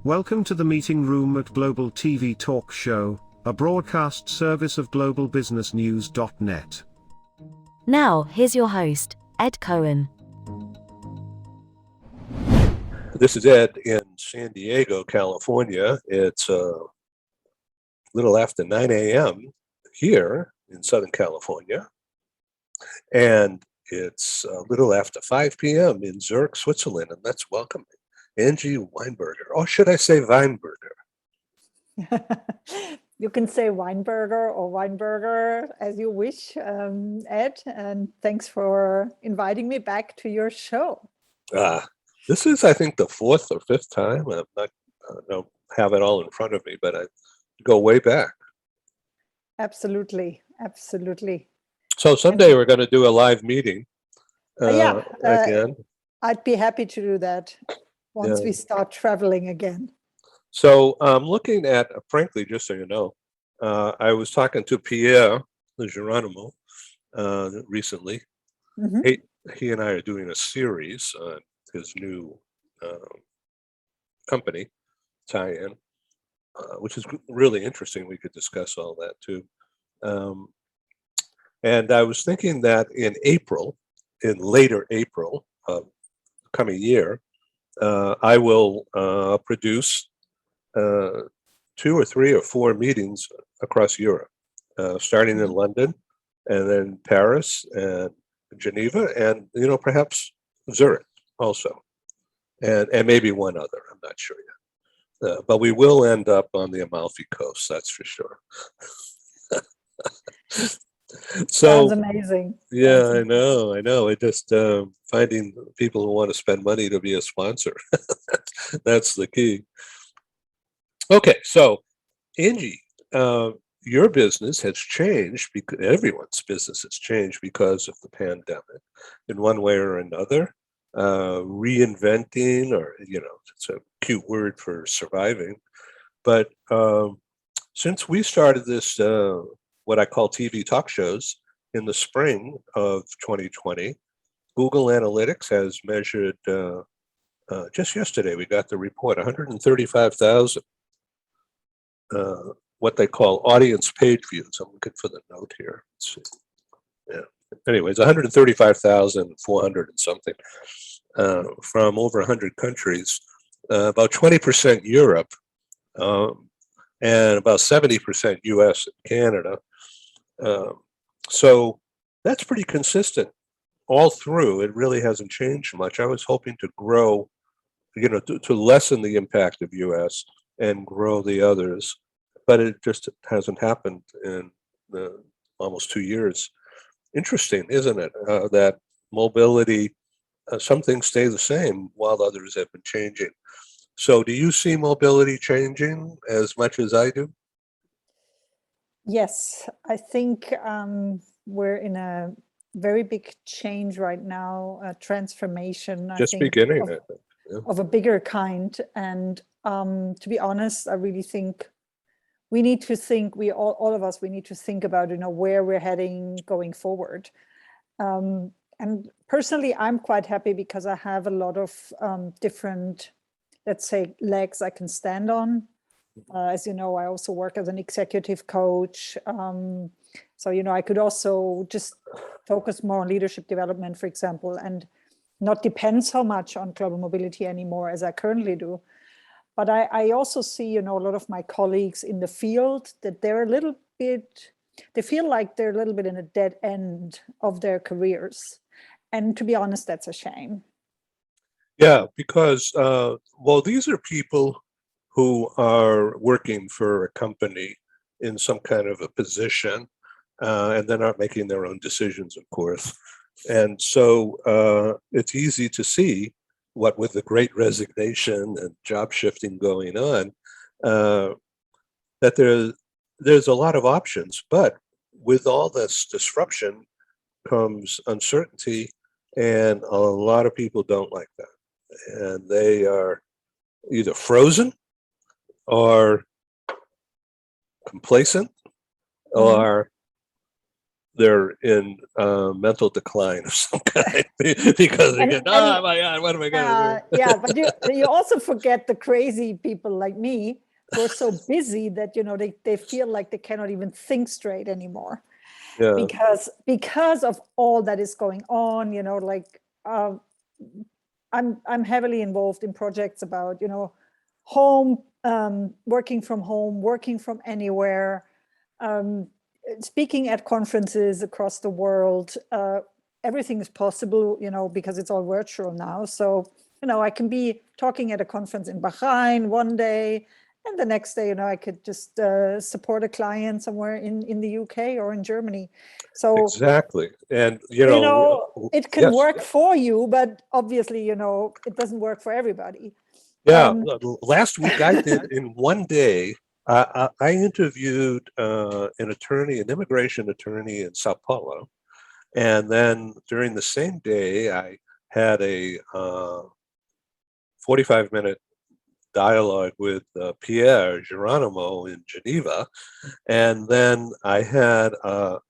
Welcome to the meeting room at Global TV Talk Show, a broadcast service of globalbusinessnews.net. Now, here's your host, Ed Cohen. This is Ed in San Diego, California. It's a little after 9 a.m. here in Southern California. And it's a little after 5 p.m. in Zurich, Switzerland. And let's welcome Angie Weinberger. Or should I say Weinberger? You can say Weinberger or Weinberger as you wish, Ed. And thanks for inviting me back to your show. This is, I think, the fourth or fifth time. I don't have it all in front of me, but I go way back. Absolutely. So someday we're going to do a live meeting again. I'd be happy to do that once we start traveling again. So I'm looking at, frankly, just so you know, I was talking to Pierre Geronimo recently. Mm-hmm. He and I are doing a series on his new company, tie-in, which is really interesting. We could discuss all that too. And I was thinking that in later April of coming year, I will produce 2 or 3 or 4 meetings across Europe, starting in London and then Paris and Geneva and, perhaps Zurich also, and maybe one other, I'm not sure yet. But we will end up on the Amalfi Coast, that's for sure. Sounds amazing. Yeah, I know. It just finding people who want to spend money to be a sponsor. That's the key. Okay, so Angie, your business has changed because everyone's business has changed because of the pandemic in one way or another. Reinventing, or it's a cute word for surviving. But since we started this, what I call TV talk shows in the spring of 2020, Google Analytics has measured, just yesterday we got the report, 135,000 what they call audience page views. I'm looking for the note here. Let's see. Yeah. Anyways, 135,400 and something from over 100 countries, about 20% Europe, and about 70% US and Canada. So that's pretty consistent all through. It really hasn't changed much. I was hoping to grow, to lessen the impact of US and grow the others, but it just hasn't happened in almost 2 years. Interesting, isn't it? That mobility, some things stay the same while others have been changing. So do you see mobility changing as much as I do? Yes, I think we're in a very big change right now, a transformation. Just I think, beginning, of a bigger kind. And to be honest, I really think we need to think, all of us, we need to think about, where we're heading going forward. And personally, I'm quite happy because I have a lot of different, let's say, legs I can stand on. As you know, I also work as an executive coach. So, I could also just focus more on leadership development, for example, and not depend so much on global mobility anymore as I currently do. But I also see, a lot of my colleagues in the field that they feel like they're a little bit in a dead end of their careers. And to be honest, that's a shame. Yeah, because, these are people who are working for a company in some kind of a position, and they're not making their own decisions, of course. And so it's easy to see what with the great resignation and job shifting going on, that there's a lot of options. But with all this disruption comes uncertainty, and a lot of people don't like that. And they are either frozen or complacent or they're in mental decline of some kind because they get, oh my God, what am I going to do? Yeah, but you also forget the crazy people like me who are so busy that, they feel like they cannot even think straight anymore Yeah, because of all that is going on, like I'm heavily involved in projects about, home, working from home, working from anywhere, speaking at conferences across the world. Everything is possible, because it's all virtual now. So, I can be talking at a conference in Bahrain one day, and the next day, I could just support a client somewhere in the UK or in Germany. So, exactly. And, it can yes. work for you, but obviously, it doesn't work for everybody. Yeah, last week I did in one day. I interviewed an immigration attorney in Sao Paulo, and then during the same day I had a 45-minute dialogue with Pierre Geronimo in Geneva, and then I had a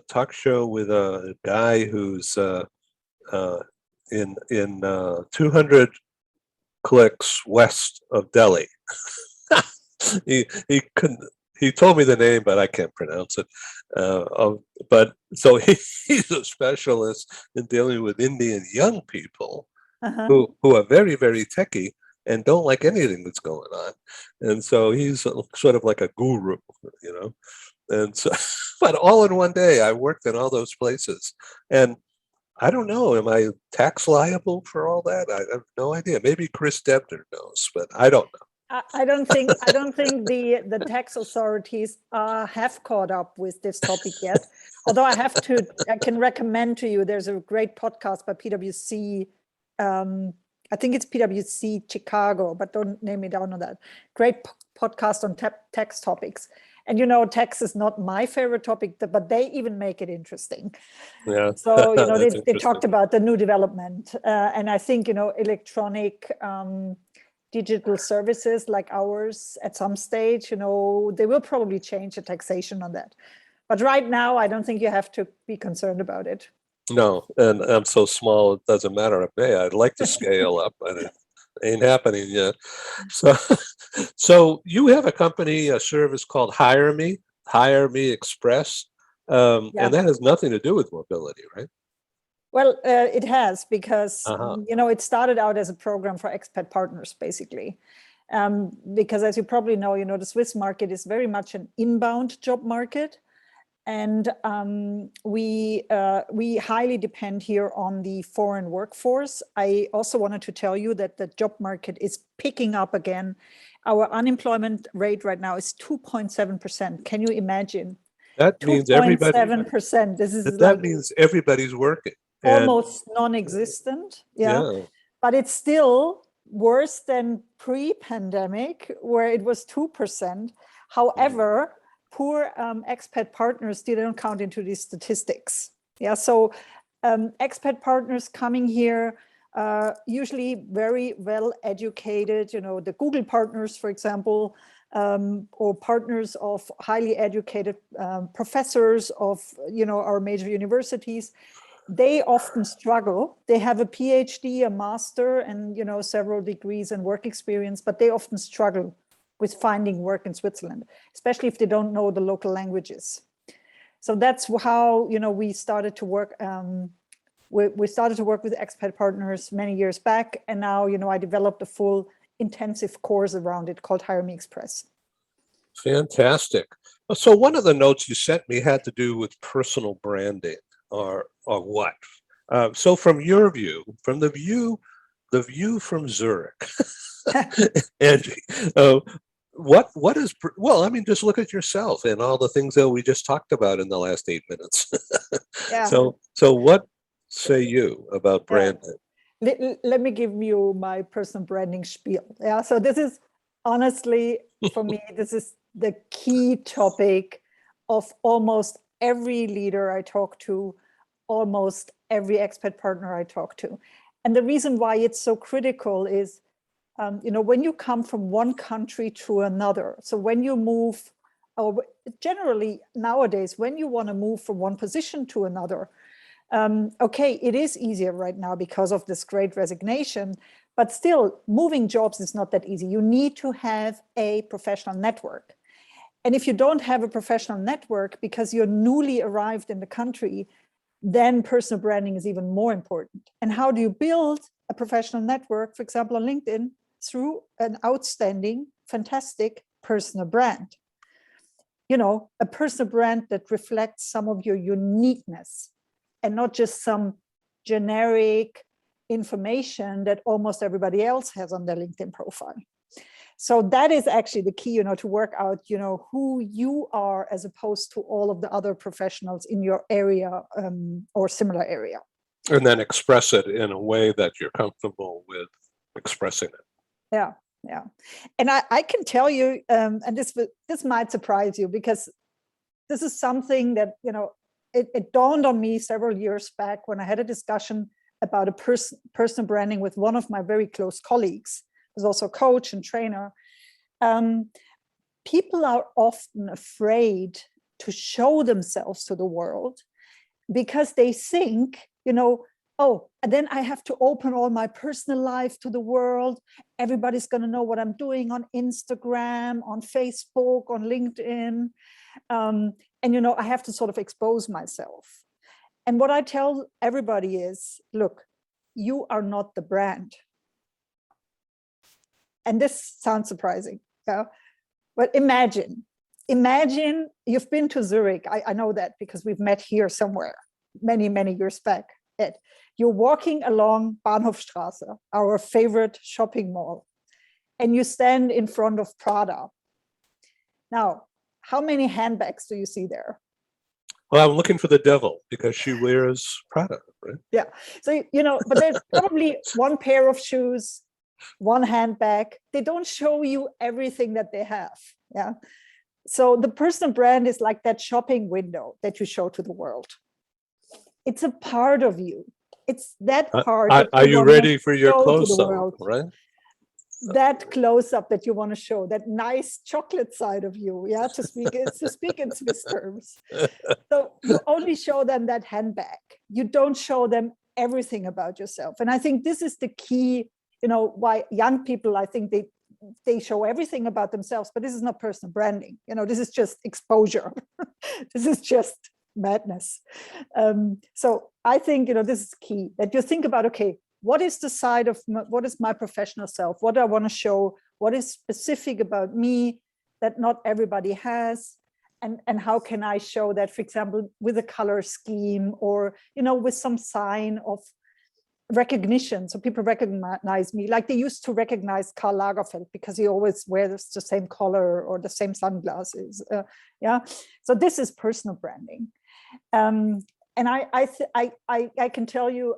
talk show with a guy who's in 200 clicks west of Delhi. he couldn't. He told me the name, but I can't pronounce it. But so he's a specialist in dealing with Indian young people who are very, very techie and don't like anything that's going on. And so he's sort of like a guru, And so, but all in one day, I worked in all those places, and I don't know. Am I tax liable for all that? I have no idea. Maybe Chris Debner knows, but I don't know. I don't think the tax authorities have caught up with this topic yet. Although I can recommend to you. There's a great podcast by PwC. I think it's PwC Chicago, but don't name me down on that. Great podcast on tax topics. And tax is not my favorite topic, but they even make it interesting. Yeah. So they talked about the new development, and I think electronic. Digital services like ours at some stage, they will probably change the taxation on that. But right now, I don't think you have to be concerned about it. No, and I'm so small, it doesn't matter. I'd like to scale up, but it ain't happening yet. So you have a service called Hire Me Express, and that has nothing to do with mobility, right? Well, it has, because, it started out as a program for expat partners, basically. Because as you probably know, the Swiss market is very much an inbound job market. And we highly depend here on the foreign workforce. I also wanted to tell you that the job market is picking up again. Our unemployment rate right now is 2.7%. Can you imagine? That means everybody. 2.7%. This is that means everybody's working. Almost non-existent. Yeah. But it's still worse than pre-pandemic, where it was 2%. However, poor expat partners didn't count into these statistics. Yeah. So expat partners coming here, usually very well educated, the Google partners, for example, or partners of highly educated professors of, our major universities. They often struggle. They have a PhD, a master, and several degrees and work experience, but they often struggle with finding work in Switzerland, especially if they don't know the local languages. So that's how we started to work. We started to work with expat partners many years back, and now I developed a full intensive course around it called Hire Me Express. Fantastic. So one of the notes you sent me had to do with personal branding. Or what? So from your view, from the view from Zurich, Angie, what is, well, I mean, just look at yourself and all the things that we just talked about in the last 8 minutes. Yeah. So what say you about branding? Let me give you my personal branding spiel. Yeah. So this is honestly, for me, this is the key topic of almost every leader I talk to, almost every expat partner I talk to. And the reason why it's so critical is, when you come from one country to another, so when you move or generally nowadays, when you want to move from one position to another, okay, it is easier right now because of this great resignation, but still moving jobs is not that easy. You need to have a professional network. And if you don't have a professional network because you're newly arrived in the country, then personal branding is even more important. And how do you build a professional network, for example, on LinkedIn? Through an outstanding, fantastic personal brand. You know, a personal brand that reflects some of your uniqueness and not just some generic information that almost everybody else has on their LinkedIn profile. So that is actually the key, you know, to work out, you know, who you are as opposed to all of the other professionals in your area or similar area. And then express it in a way that you're comfortable with expressing it. Yeah, yeah. And I can tell you, and this might surprise you, because this is something that, you know, it dawned on me several years back when I had a discussion about a personal branding with one of my very close colleagues, who's also a coach and trainer. People are often afraid to show themselves to the world because they think, you know, oh, and then I have to open all my personal life to the world. Everybody's going to know what I'm doing on Instagram, on Facebook, on LinkedIn. And, you know, I have to sort of expose myself. And what I tell everybody is, look, you are not the brand. And this sounds surprising, yeah? But imagine you've been to Zurich. I know that because we've met here somewhere many, many years back. Ed, you're walking along Bahnhofstraße, our favorite shopping mall, and you stand in front of Prada. Now, how many handbags do you see there? Well, I'm looking for the devil because she wears Prada, right? Yeah. So, you know, but there's probably one pair of shoes, one handbag. They don't show you everything that they have. Yeah. So the personal brand is like that shopping window that you show to the world. It's a part of you. It's that part. Are you ready for your close-up, right? That close-up that you want to show, that nice chocolate side of you, yeah, to speak in Swiss terms. So you only show them that handbag. You don't show them everything about yourself. And I think this is the key, you know, why young people, I think they show everything about themselves, but this is not personal branding. You know, this is just exposure. This is just madness. So I think, you know, this is key, that you think about, okay, what is the side of what is my professional self? What do I want to show? What is specific about me that not everybody has? And how can I show that, for example, with a color scheme or, you know, with some sign of recognition. So people recognize me like they used to recognize Karl Lagerfeld because he always wears the same color or the same sunglasses. Yeah. So this is personal branding. And I can tell you,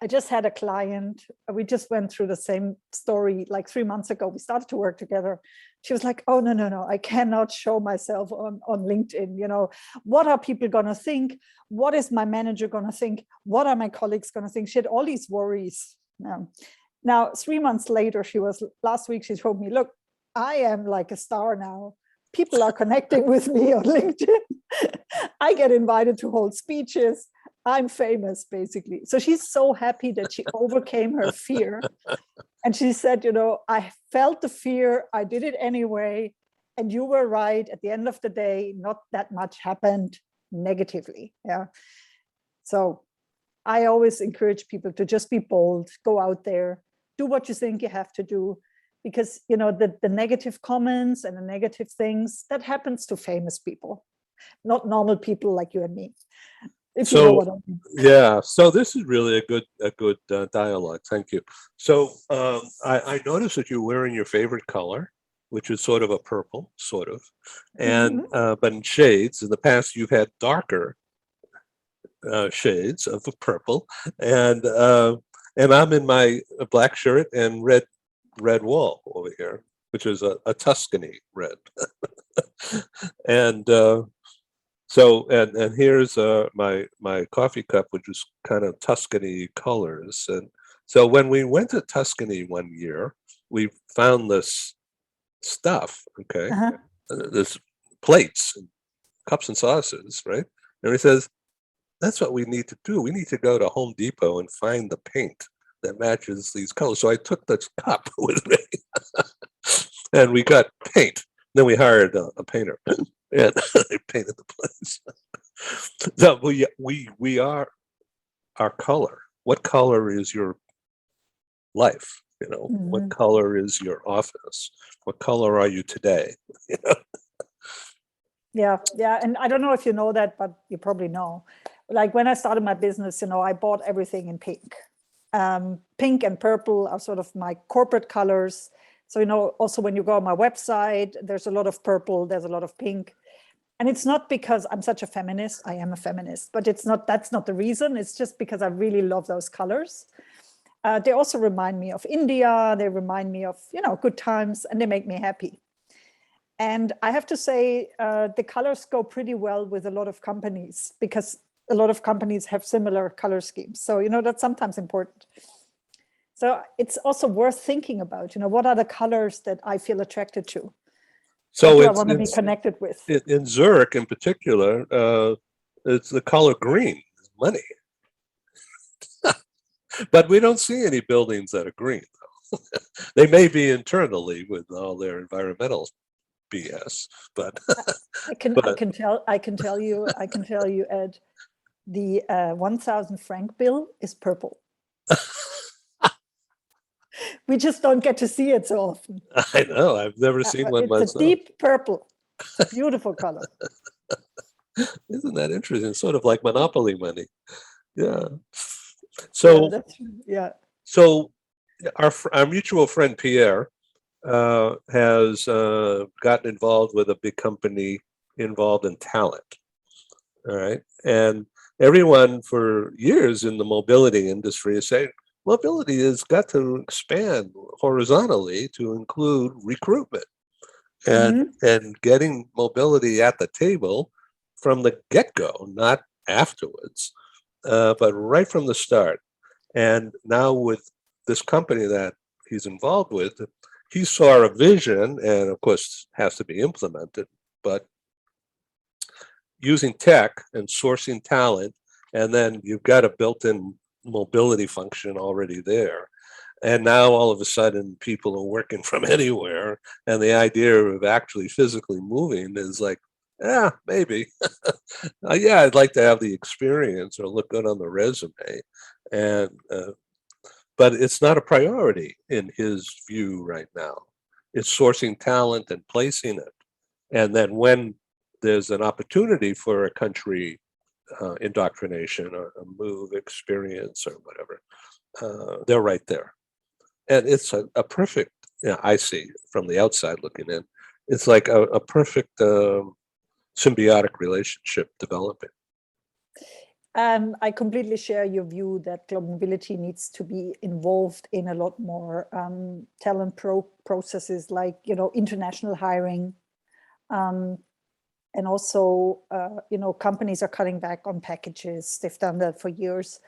I just had a client. We just went through the same story like 3 months ago. We started to work together. She was like, oh, no, I cannot show myself on LinkedIn. You know, what are people going to think? What is my manager going to think? What are my colleagues going to think? She had all these worries. Now, 3 months later, last week, she told me, look, I am like a star now. People are connecting with me on LinkedIn. I get invited to hold speeches. I'm famous, basically. So she's so happy that she overcame her fear. And she said, you know, I felt the fear. I did it anyway. And you were right. At the end of the day, not that much happened negatively. Yeah. So I always encourage people to just be bold, go out there, do what you think you have to do. Because, you know, the negative comments and the negative things, that happens to famous people, not normal people like you and me. If you know what I mean. Yeah, so this is really a good dialogue. Thank you. So I noticed that you're wearing your favorite color, which is sort of a purple, sort of, and but in shades. In the past, you've had darker shades of the purple, and I'm in my black shirt and red wall over here, which is a Tuscany red, and. So and here's my coffee cup, which is kind of Tuscany colors. And so when we went to Tuscany one year, we found this stuff, okay, this plates, and cups and saucers, right? And he says, that's what we need to do. We need to go to Home Depot and find the paint that matches these colors. So I took this cup with me and we got paint. Then we hired a painter and they painted the place. So we are our color. What color is your life? You know, what color is your office? What color are you today? You know? Yeah. And I don't know if you know that, but you probably know. Like when I started my business, I bought everything in pink. Pink and purple are sort of my corporate colors. So, also when you go on my website, there's a lot of purple, there's a lot of pink. And it's not because I'm such a feminist. I am a feminist, but that's not the reason. It's just because I really love those colors. They also remind me of India. They remind me of, good times, and they make me happy. And I have to say, the colors go pretty well with a lot of companies because a lot of companies have similar color schemes. So, that's sometimes important. So it's also worth thinking about, what are the colors that I feel attracted to? So what do I want to be connected with? In Zurich in particular, it's the color green, money. But we don't see any buildings that are green. They may be internally with all their environmental BS, but I can tell you, Ed, the 1,000 franc bill is purple. We just don't get to see it so often. I know, I've never seen one myself. It's a deep purple. It's a beautiful color. Isn't that interesting? Sort of like Monopoly money. Yeah. So, So our mutual friend Pierre has gotten involved with a big company involved in talent. All right. And everyone for years in the mobility industry is saying, mobility has got to expand horizontally to include recruitment and getting mobility at the table from the get-go, not afterwards, but right from the start. And now with this company that he's involved with, he saw a vision, and of course has to be implemented, but using tech and sourcing talent, and then you've got a built-in mobility function already there. And now all of a sudden people are working from anywhere, and the idea of actually physically moving is like, yeah, maybe. Yeah, I'd like to have the experience or look good on the resume. And but it's not a priority in his view right now. It's sourcing talent and placing it. And then when there's an opportunity for a country indoctrination or a move experience or whatever, they're right there. And it's a perfect, I see from the outside looking in, it's like a perfect symbiotic relationship developing. I completely share your view that global mobility needs to be involved in a lot more talent processes like, international hiring. And also, companies are cutting back on packages. They've done that for years.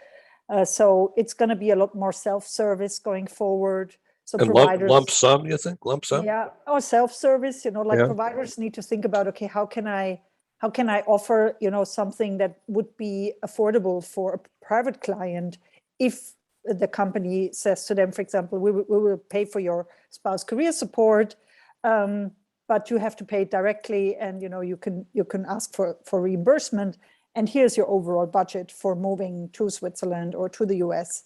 So it's going to be a lot more self-service going forward. So and providers, lump sum, you think? Lump sum? Yeah, or self-service, providers need to think about, okay, how can I offer, something that would be affordable for a private client if the company says to them, for example, we will pay for your spouse career support, but you have to pay it directly, and you can ask for reimbursement, and here's your overall budget for moving to Switzerland or to the US,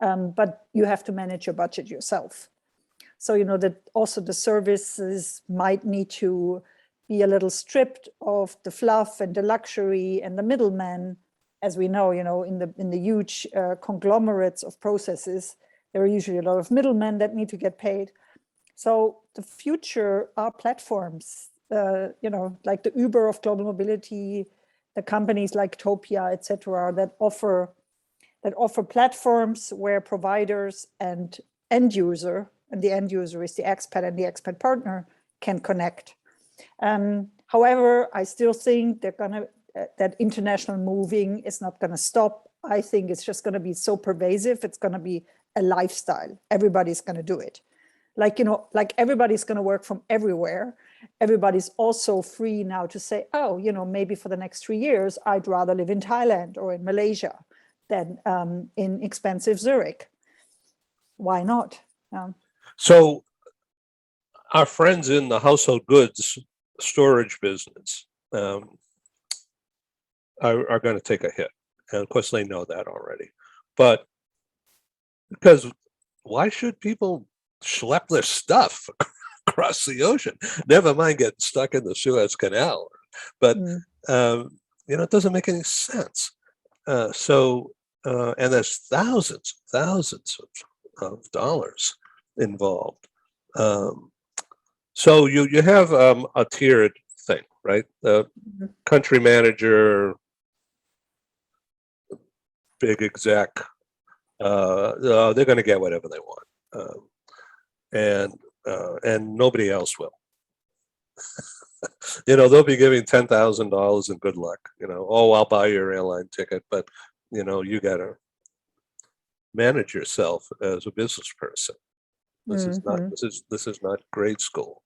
but you have to manage your budget yourself. So that also the services might need to be a little stripped of the fluff and the luxury and the middlemen. As we know, in the huge conglomerates of processes, there are usually a lot of middlemen that need to get paid. So the future are platforms, like the Uber of global mobility, the companies like Topia, etc., that offer platforms where providers and end user, and the end user is the expat and the expat partner, can connect. However, I still think that international moving is not going to stop. I think it's just going to be so pervasive. It's going to be a lifestyle. Everybody's going to do it. Like everybody's going to work from everywhere. everybody's also free now to say, oh, maybe for the next 3 years, I'd rather live in Thailand or in Malaysia than in expensive Zurich. Why not? So our friends in the household goods storage business are going to take a hit. And of course, they know that already. But because why should people schlep their stuff across the ocean? Never mind getting stuck in the Suez Canal. But, it doesn't make any sense. And there's thousands of dollars involved. So you have a tiered thing, right? The country manager, big exec, they're going to get whatever they want, and nobody else will. They'll be giving $10,000 and good luck. I'll buy your airline ticket, but you got to manage yourself as a business person. This is not grade school.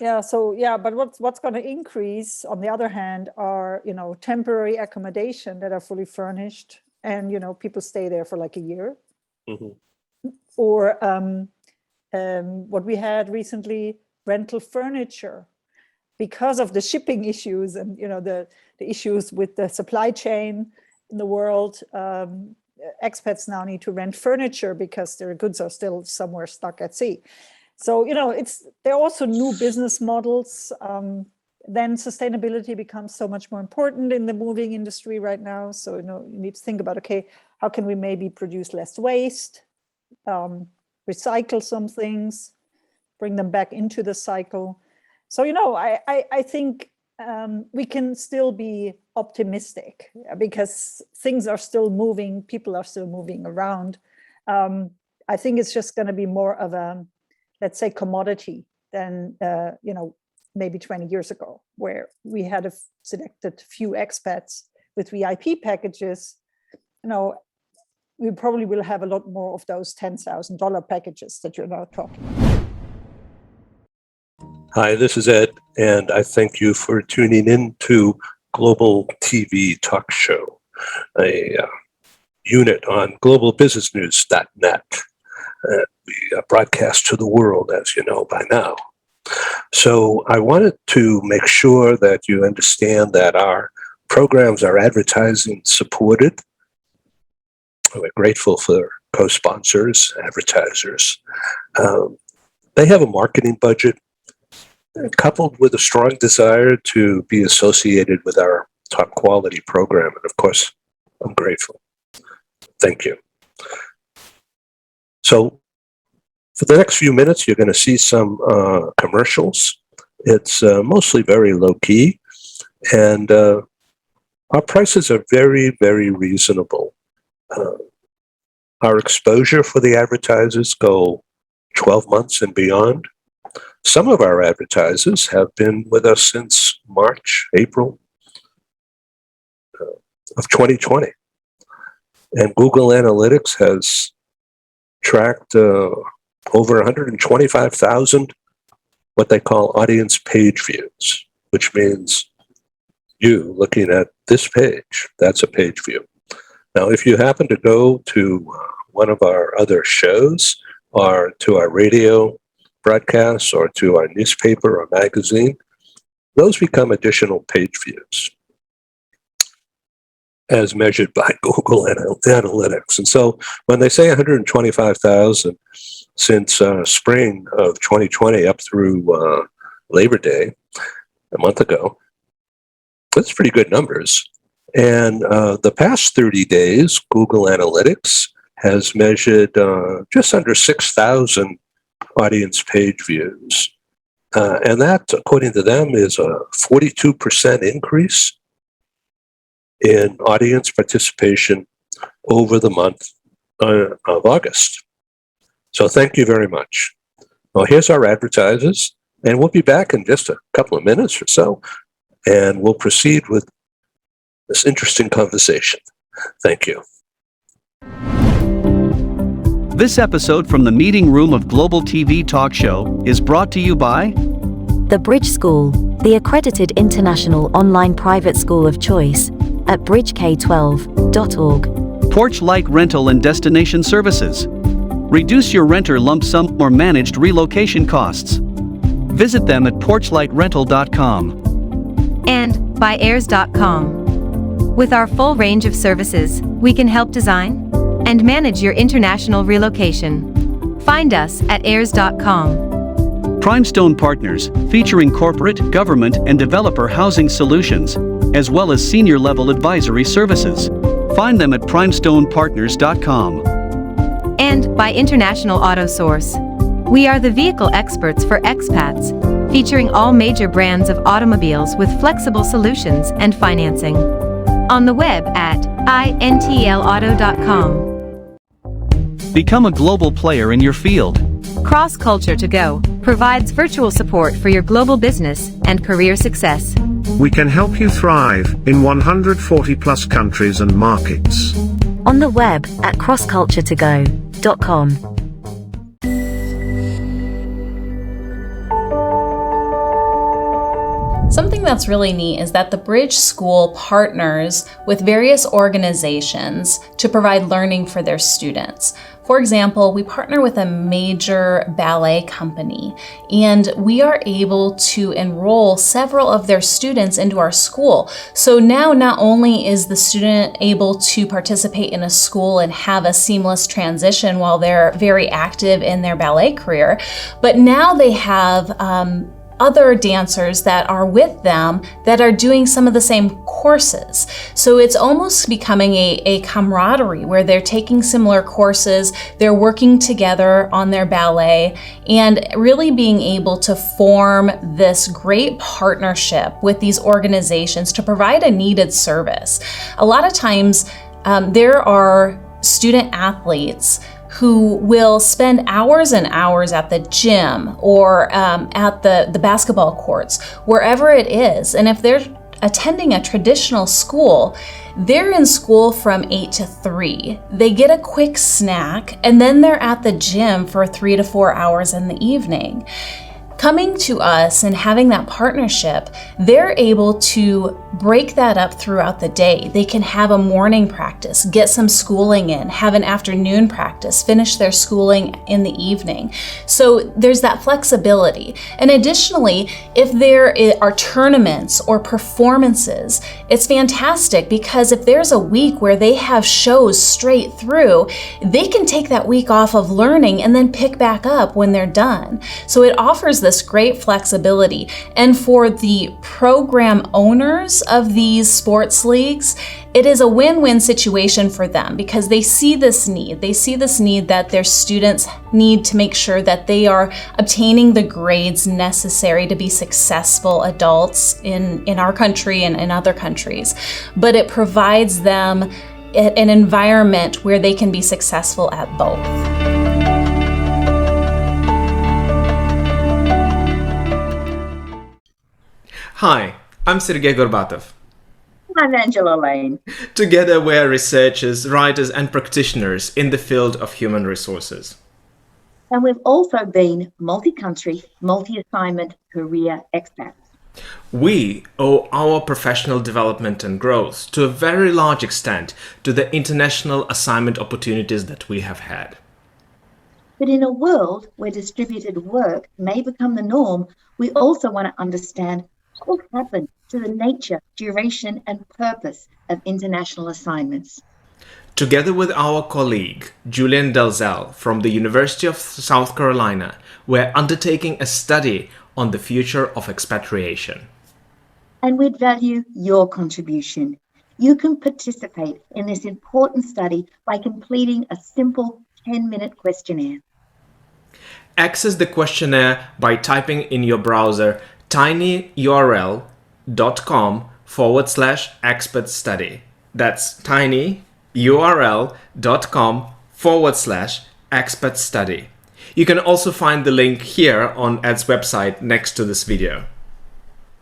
Yeah. So but what's going to increase, on the other hand, are temporary accommodation that are fully furnished, and people stay there for like a year, or what we had recently, rental furniture, because of the shipping issues and the issues with the supply chain in the world. Expats now need to rent furniture because their goods are still somewhere stuck at sea. So there are also new business models. Then sustainability becomes so much more important in the moving industry right now. So you need to think about, okay, how can we maybe produce less waste, recycle some things, bring them back into the cycle. So I think we can still be optimistic because things are still moving, people are still moving around. I think it's just going to be more of a, let's say, commodity than maybe 20 years ago, where we had selected few expats with VIP packages. We probably will have a lot more of those $10,000 packages that you're now talking about. Hi, this is Ed, and I thank you for tuning in to Global TV Talk Show, a unit on globalbusinessnews.net. We broadcast to the world, as you know by now. So I wanted to make sure that you understand that our programs are advertising supported. We're grateful for co-sponsors, advertisers. They have a marketing budget, coupled with a strong desire to be associated with our top quality program. And of course, I'm grateful. Thank you. So for the next few minutes, you're going to see some commercials. It's mostly very low key, and our prices are very, very reasonable. Our exposure for the advertisers go 12 months and beyond. Some of our advertisers have been with us since March, April of 2020. And Google Analytics has tracked over 125,000 what they call audience page views, which means you looking at this page, that's a page view. Now, if you happen to go to one of our other shows or to our radio broadcasts or to our newspaper or magazine, those become additional page views as measured by Google Analytics. And so when they say 125,000 since spring of 2020 up through Labor Day, a month ago, that's pretty good numbers. And the past 30 days, Google Analytics has measured just under 6,000 audience page views. And that, according to them, is a 42% increase in audience participation over the month of August. So thank you very much. Well, here's our advertisers, and we'll be back in just a couple of minutes or so, and we'll proceed with this interesting conversation. Thank you. This episode from the meeting room of Global TV Talk Show is brought to you by The Bridge School, the accredited international online private school of choice, at bridgek12.org. Porch-like rental and destination services. Reduce your renter lump sum or managed relocation costs. Visit them at porchlightrental.com. And by heirs.com. With our full range of services, we can help design and manage your international relocation. Find us at heirs.com. Primestone Partners, featuring corporate, government, and developer housing solutions, as well as senior-level advisory services. Find them at primestonepartners.com. And by International Auto Source. We are the vehicle experts for expats, featuring all major brands of automobiles with flexible solutions and financing. On the web at intlauto.com. Become a global player in your field. Cross Culture to Go provides virtual support for your global business and career success. We can help you thrive in 140 plus countries and markets. On the web at crossculturetogo.com. Something that's really neat is that the Bridge School partners with various organizations to provide learning for their students. For example, we partner with a major ballet company, and we are able to enroll several of their students into our school. So now not only is the student able to participate in a school and have a seamless transition while they're very active in their ballet career, but now they have other dancers that are with them that are doing some of the same courses. So it's almost becoming a camaraderie where they're taking similar courses, they're working together on their ballet, and really being able to form this great partnership with these organizations to provide a needed service. A lot of times there are student athletes who will spend hours and hours at the gym or at the basketball courts, wherever it is. And if they're attending a traditional school, they're in school from 8 to 3. They get a quick snack, and then they're at the gym for 3 to 4 hours in the evening. Coming to us and having that partnership, they're able to break that up throughout the day. They can have a morning practice, get some schooling in, have an afternoon practice, finish their schooling in the evening. So there's that flexibility. And additionally, if there are tournaments or performances, it's fantastic because if there's a week where they have shows straight through, they can take that week off of learning and then pick back up when they're done. So it offers this great flexibility. And for the program owners of these sports leagues, it is a win-win situation for them because they see this need. They see this need that their students need to make sure that they are obtaining the grades necessary to be successful adults in our country and in other countries. But it provides them an environment where they can be successful at both. Hi, I'm Sergey Gorbatov. I'm Angela Lane. Together we are researchers, writers and practitioners in the field of human resources. And we've also been multi-country, multi-assignment career expats. We owe our professional development and growth to a very large extent to the international assignment opportunities that we have had. But in a world where distributed work may become the norm, we also want to understand what happened to the nature, duration, and purpose of international assignments. Together with our colleague, Julian Dalzell from the University of South Carolina, we're undertaking a study on the future of expatriation. And we'd value your contribution. You can participate in this important study by completing a simple 10-minute questionnaire. Access the questionnaire by typing in your browser tinyurl.com/expert study. That's tinyurl.com/expert study. You can also find the link here on Ed's website next to this video.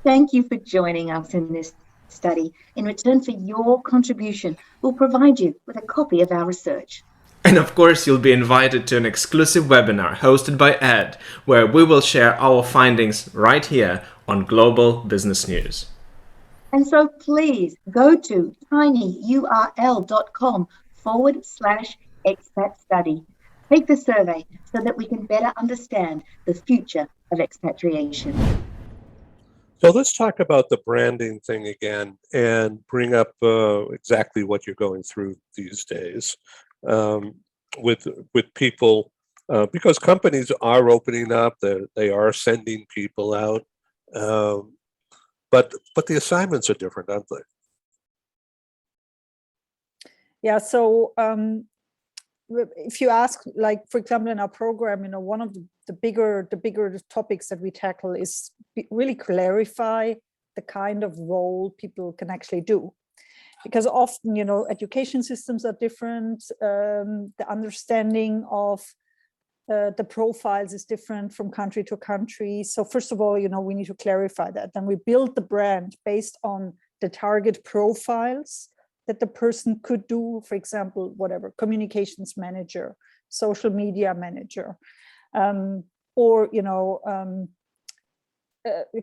Thank you for joining us in this study. In return for your contribution, we'll provide you with a copy of our research. And of course, you'll be invited to an exclusive webinar hosted by Ed, where we will share our findings right here on Global Business News. And so please go to tinyurl.com/expat study. Take the survey so that we can better understand the future of expatriation. So let's talk about the branding thing again and bring up exactly what you're going through these days with people, because companies are opening up, they are sending people out, but the assignments are different, aren't they? Yeah, so if you ask, like, for example, in our program, one of the bigger topics that we tackle is really clarify the kind of role people can actually do. Because often, education systems are different, the understanding of the profiles is different from country to country. So first of all, we need to clarify that. Then we build the brand based on the target profiles that the person could do, for example, whatever, communications manager, social media manager, or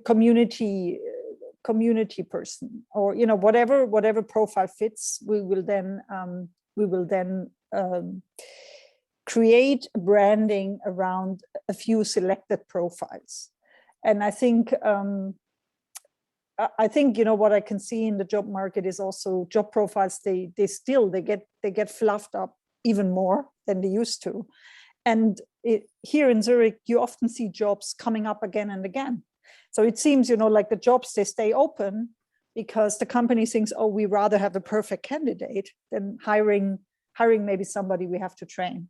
community person, or whatever profile fits. We will then create branding around a few selected profiles. And I think what I can see in the job market is also job profiles. They get fluffed up even more than they used to. And here in Zurich, you often see jobs coming up again and again. So it seems, like the jobs, they stay open because the company thinks, oh, we rather have a perfect candidate than hiring maybe somebody we have to train.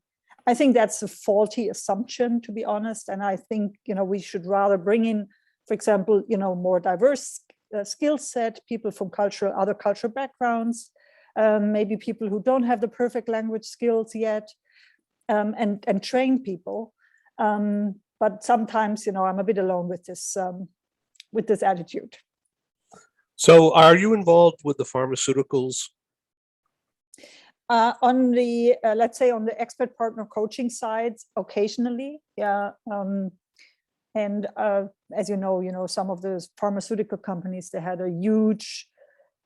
I think that's a faulty assumption, to be honest. And I think, we should rather bring in, for example, more diverse skill set, people from other cultural backgrounds, maybe people who don't have the perfect language skills yet, and train people. But sometimes, I'm a bit alone with this attitude. So are you involved with the pharmaceuticals? On the, let's say on the Expat partner coaching side, occasionally, yeah. And as you know, some of those pharmaceutical companies, they had a huge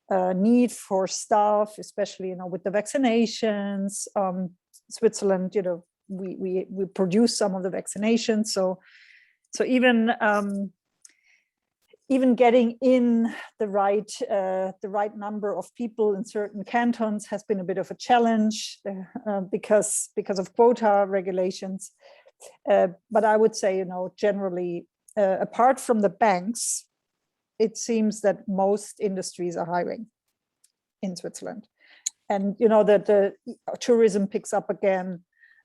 need for staff, especially, with the vaccinations. Switzerland, we produce some of the vaccinations. So even getting in the right number of people in certain cantons has been a bit of a challenge because of quota regulations. But I would say, generally, apart from the banks, it seems that most industries are hiring in Switzerland. And, that the tourism picks up again,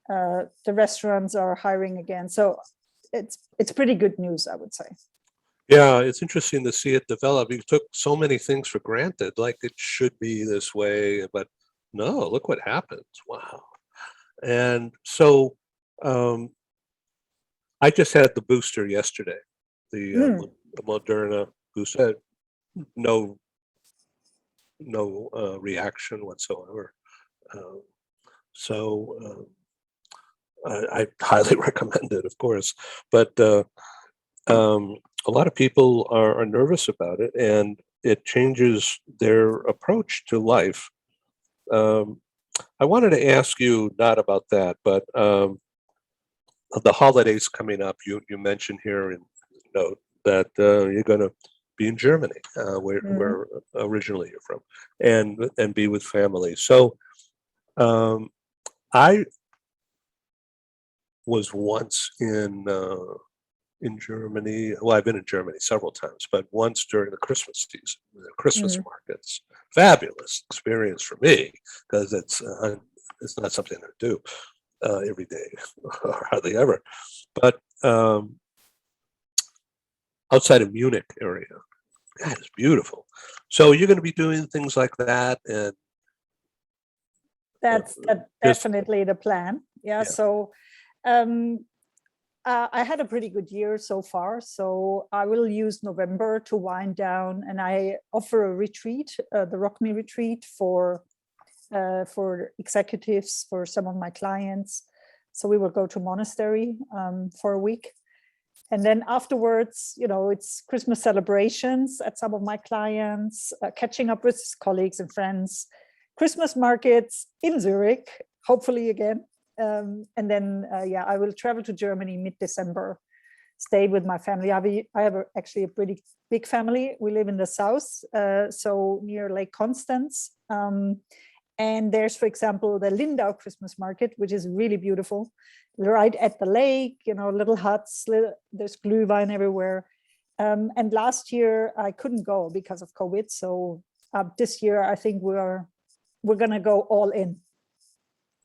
the restaurants are hiring again. So it's pretty good news, I would say. Yeah, it's interesting to see it develop. You took so many things for granted, like it should be this way, but no, look what happens. Wow. And so I just had the booster yesterday, the Moderna booster. No reaction whatsoever. So I highly recommend it, of course. But a lot of people are nervous about it, and it changes their approach to life. I wanted to ask you not about that, but the holidays coming up. You mentioned here in the note that you're going to be in Germany, where originally you're from, and be with family. So I was once in Germany. Well, I've been in Germany several times, but once during the Christmas season, the Christmas markets. Fabulous experience for me, because it's not something I do every day or hardly ever. But outside of Munich area, God, it's beautiful. So you're going to be doing things like that, and that's definitely the plan. Yeah. So I had a pretty good year so far, so I will use November to wind down, and I offer a retreat, the Rock Me retreat, for for executives, for some of my clients. So we will go to monastery for a week. And then afterwards, it's Christmas celebrations at some of my clients, catching up with colleagues and friends, Christmas markets in Zurich, hopefully again. And then, I will travel to Germany mid-December, stay with my family. I have actually a pretty big family. We live in the south, so near Lake Constance. And there's, for example, the Lindau Christmas market, which is really beautiful, right at the lake, little huts, there's glühwein everywhere. And last year I couldn't go because of COVID. So this year, I think we're going to go all in.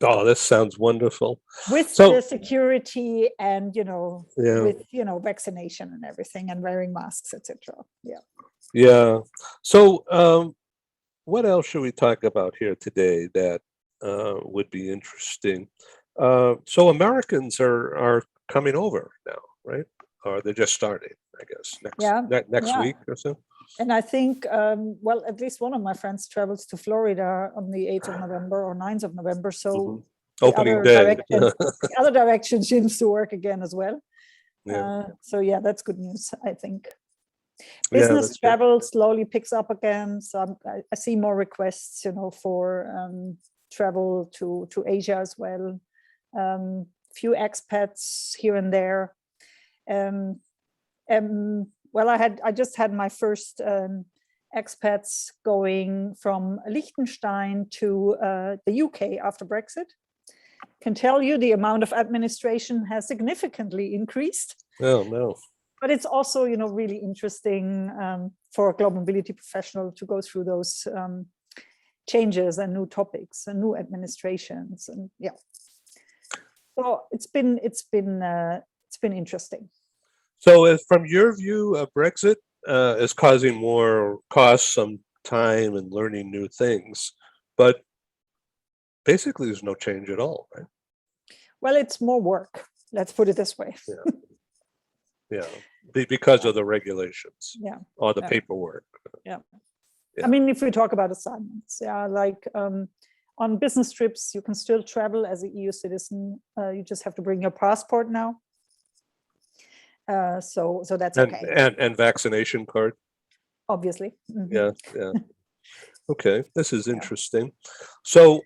Oh, this sounds wonderful. With the security and, with, vaccination and everything and wearing masks, etc. Yeah. Yeah. So what else should we talk about here today that would be interesting? So Americans are coming over now, right? Or they're just starting, I guess, next week or so. And I think, at least one of my friends travels to Florida on the 8th of November or 9th of November. So opening day. The other direction seems to work again as well. Yeah. That's good news, I think. Business travel slowly picks up again. So I see more requests, for travel to Asia as well. Few expats here and there. I just had my first expats going from Liechtenstein to the UK after Brexit. Can tell you the amount of administration has significantly increased. Oh, no. But it's also, really interesting for a global mobility professional to go through those changes and new topics and new administrations, and So it's been interesting. So, from your view, Brexit is causing more costs, some time, and learning new things, but basically, there's no change at all, right? Well, it's more work. Let's put it this way. Yeah, because of the regulations. Yeah. Or the paperwork. Yeah. I mean, if we talk about assignments, like on business trips, you can still travel as an EU citizen. You just have to bring your passport now. So that's okay. And vaccination card. Obviously. Yeah. Okay, this is interesting. So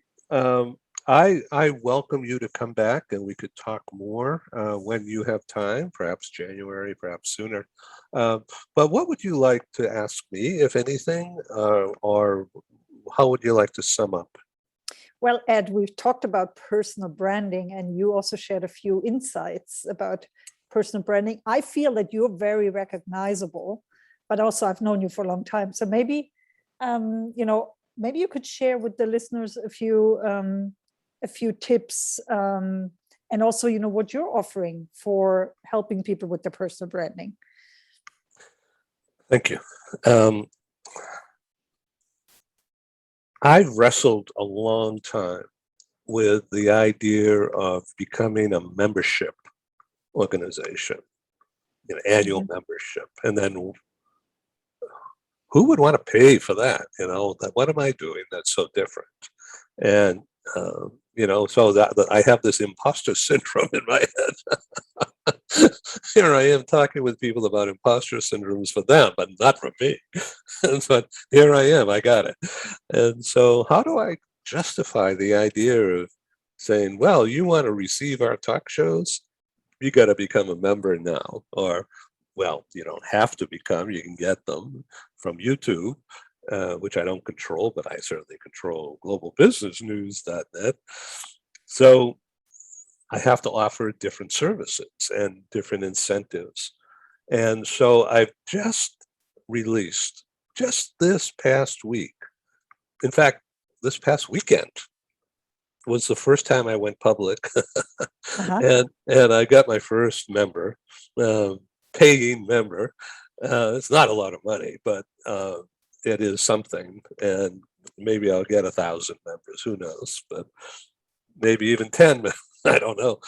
I welcome you to come back and we could talk more when you have time, perhaps January, perhaps sooner. But what would you like to ask me, if anything, or how would you like to sum up? Well, Ed, we've talked about personal branding and you also shared a few insights about personal branding. I feel that you're very recognizable, but also I've known you for a long time. So maybe, maybe you could share with the listeners a few tips and also, what you're offering for helping people with their personal branding. Thank you. I've wrestled a long time with the idea of becoming a membership organization, annual membership, and then who would want to pay for that? What am I doing that's so different? And so that I have this imposter syndrome in my head. Here I am talking with people about imposter syndromes for them, but not for me. But here I am, I got it. And so how do I justify the idea of saying, well, you want to receive our talk shows? You got to become a member now. Or, well, you don't have to become, you can get them from YouTube. Which I don't control, but I certainly control globalbusinessnews.net. So I have to offer different services and different incentives. And so I've just released, just this past week, in fact, this past weekend was the first time I went public. And I got my first member, paying member. It's not a lot of money, but it is something, and maybe I'll get 1,000 members, who knows, but maybe even 10, I don't know.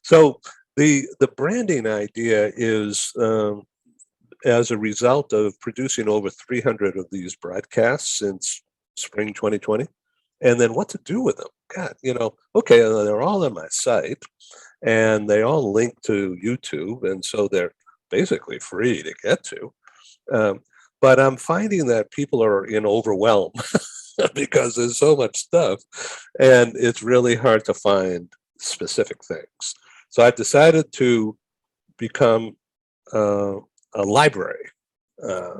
So the branding idea is as a result of producing over 300 of these broadcasts since spring 2020. and then what to do with them. God, okay, they're all on my site, and they all link to YouTube, and so they're basically free to get to. But I'm finding that people are in overwhelm because there's so much stuff, and it's really hard to find specific things. So I've decided to become a library.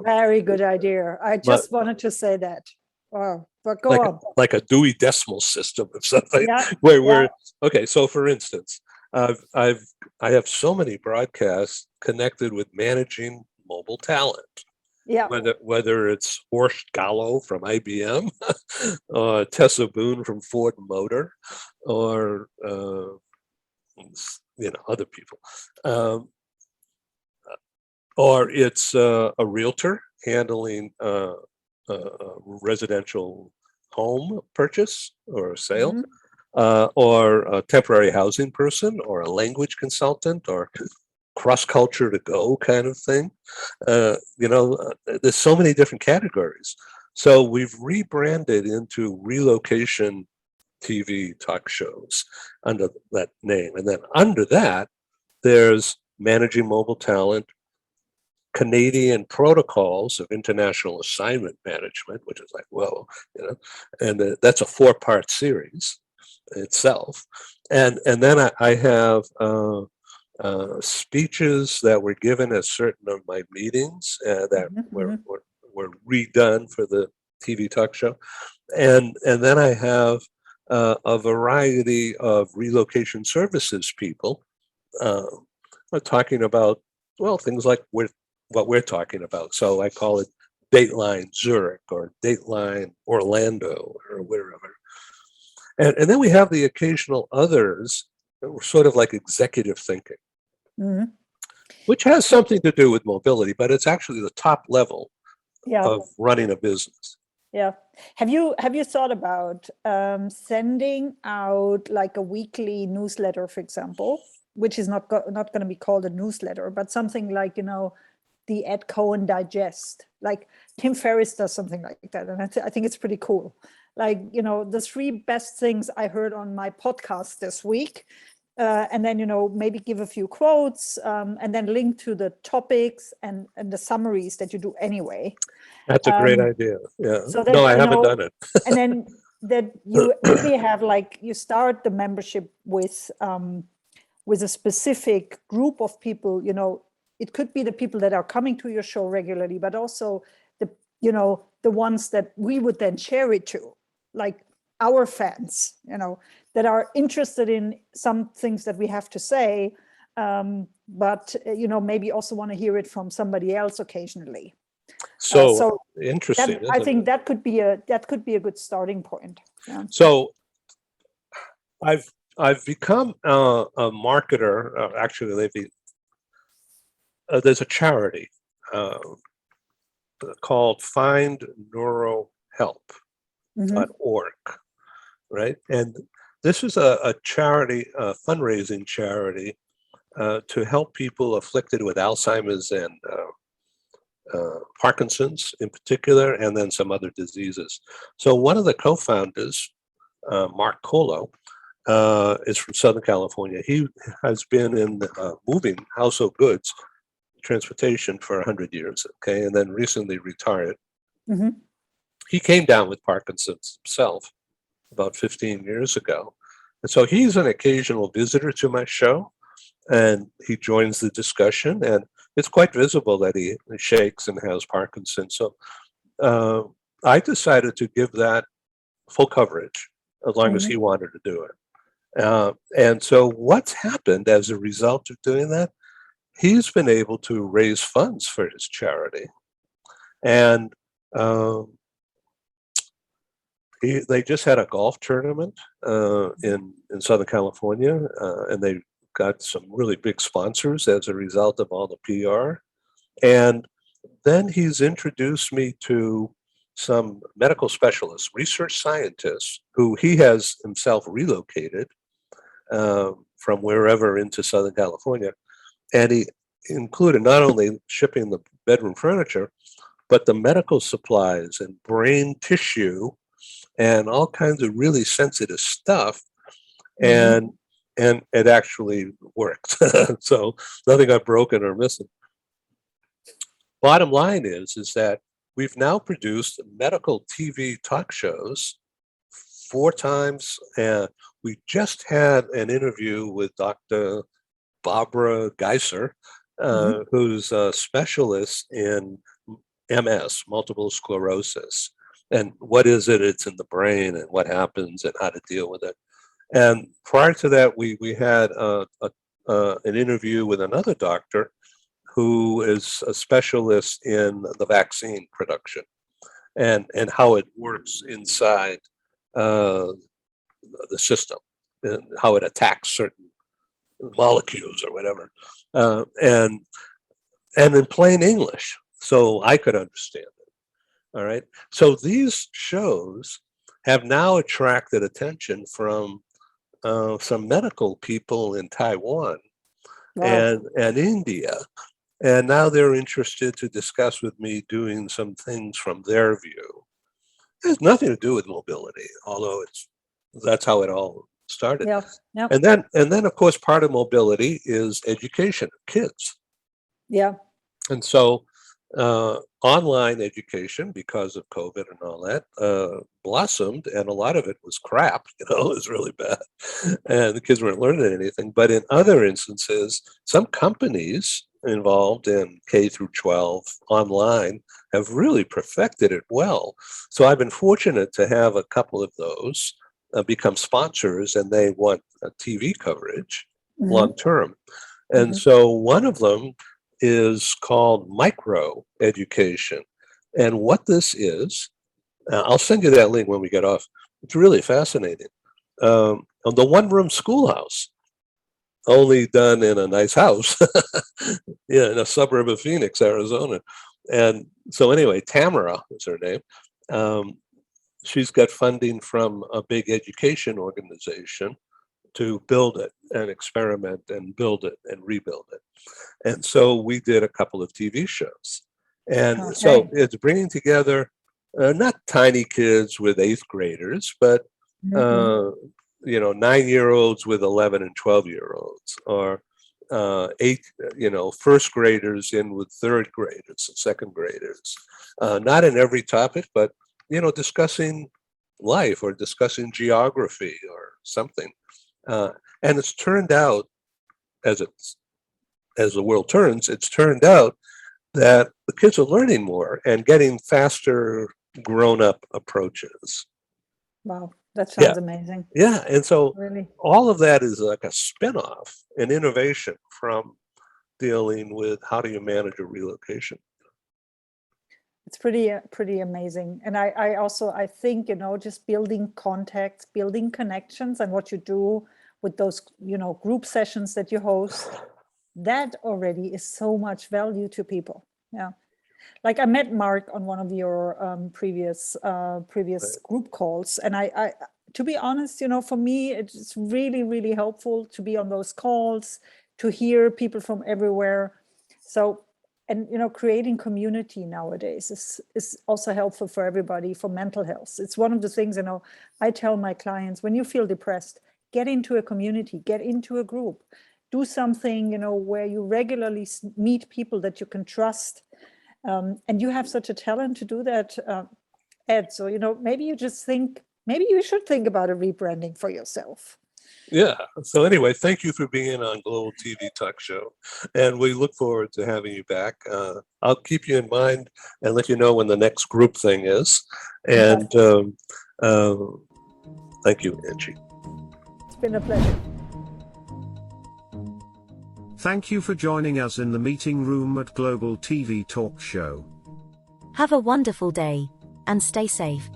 Very good idea. I just wanted to say that. Wow, but go on. Like a Dewey Decimal System or something. Yeah, where we're okay. So, for instance, I have so many broadcasts connected with managing mobile talent. Yeah. Whether it's Horst Gallo from IBM, or Tessa Boone from Ford Motor, or other people, or it's a realtor handling a residential home purchase or sale, or a temporary housing person, or a language consultant, or cross-culture to go kind of thing. There's so many different categories. So we've rebranded into relocation TV talk shows under that name. And then under that, there's managing mobile talent, Canadian protocols of international assignment management, which is like, whoa, and that's a 4-part series itself. And then I have speeches that were given at certain of my meetings that were redone for the TV talk show, and then I have a variety of relocation services people talking about things like what we're talking about. So I call it Dateline Zurich or Dateline Orlando or wherever, and then we have the occasional others that were sort of like executive thinking. Which has something to do with mobility, but it's actually the top level of running a business. Yeah. Have you thought about sending out like a weekly newsletter, for example, which is not going to be called a newsletter, but something like, the Ed Cohen Digest, like Tim Ferriss does something like that. And I think it's pretty cool. Like, the 3 best things I heard on my podcast this week. And then, maybe give a few quotes, and then link to the topics and the summaries that you do anyway. That's a great idea. Yeah. So that, no, I haven't done it. And then that you maybe have you start the membership with a specific group of people. It could be the people that are coming to your show regularly, but also the ones that we would then share it to, like our fans, that are interested in some things that we have to say, but maybe also want to hear it from somebody else occasionally. So interesting. I think that could be a good starting point. Yeah. So I've become a marketer. Actually, there's a charity called FindNeuroHelp.org, right? And this is a charity, a fundraising charity, to help people afflicted with Alzheimer's and Parkinson's in particular, and then some other diseases. So one of the co-founders, Mark Colo, is from Southern California. He has been in moving household goods transportation for 100 years, okay, and then recently retired. He came down with Parkinson's himself about 15 years ago. And so he's an occasional visitor to my show, and he joins the discussion, and it's quite visible that he shakes and has Parkinson's. So I decided to give that full coverage as long as he wanted to do it. And so what's happened as a result of doing that, he's been able to raise funds for his charity. And they just had a golf tournament in Southern California, and they got some really big sponsors as a result of all the PR. And then he's introduced me to some medical specialists, research scientists, who he has himself relocated from wherever into Southern California. And he included not only shipping the bedroom furniture, but the medical supplies and brain tissue and all kinds of really sensitive stuff. And it actually worked. So nothing got broken or missing. Bottom line is that we've now produced medical TV talk shows 4 times. We just had an interview with Dr. Barbara Geiser, who's a specialist in MS, multiple sclerosis. And what is it? It's in the brain, and what happens and how to deal with it. And prior to that, we had an interview with another doctor who is a specialist in the vaccine production and how it works inside the system and how it attacks certain molecules or whatever, and in plain English, so I could understand it. All right. So these shows have now attracted attention from some medical people in Taiwan and India. And now they're interested to discuss with me doing some things from their view. It has nothing to do with mobility, although that's how it all started. And then of course part of mobility is education of kids. And so online education, because of COVID and all that, blossomed, and a lot of it was crap. It was really bad, and the kids weren't learning anything. But in other instances, some companies involved in K through 12 online have really perfected it well. So I've been fortunate to have a couple of those become sponsors, and they want a TV coverage long term. And so one of them is called micro education. And what this is, I'll send you that link when we get off. It's really fascinating. On the one-room schoolhouse, only done in a nice house, in a suburb of Phoenix, Arizona. And so anyway, Tamara is her name. She's got funding from a big education organization to build it and experiment and build it and rebuild it. And so we did a couple of TV shows. And so it's bringing together not tiny kids with 8th graders, but 9-year-olds with 11 and 12-year-olds, or first graders in with 3rd graders and 2nd graders. Not in every topic, but discussing life or discussing geography or something. And it's turned out, as the world turns, it's turned out that the kids are learning more and getting faster grown-up approaches. Wow, that sounds amazing. Yeah, and so really, all of that is like a spin-off, an innovation from dealing with how do you manage a relocation. it's pretty amazing. And I also think, just building contacts, building connections, and what you do with those, group sessions that you host, that already is so much value to people. Yeah. Like I met Mark on one of your previous group calls, and I to be honest, for me, it's really, really helpful to be on those calls, to hear people from everywhere. So, and creating community nowadays is also helpful for everybody, for mental health. It's one of the things, I tell my clients, when you feel depressed, get into a community, get into a group, do something, where you regularly meet people that you can trust. And you have such a talent to do that, Ed. So, maybe you should think about a rebranding for yourself. Yeah. So anyway, thank you for being on Global TV Talk Show. And we look forward to having you back. I'll keep you in mind and let you know when the next group thing is. And thank you, Angie. It's been a pleasure. Thank you for joining us in the meeting room at Global TV Talk Show. Have a wonderful day, and stay safe.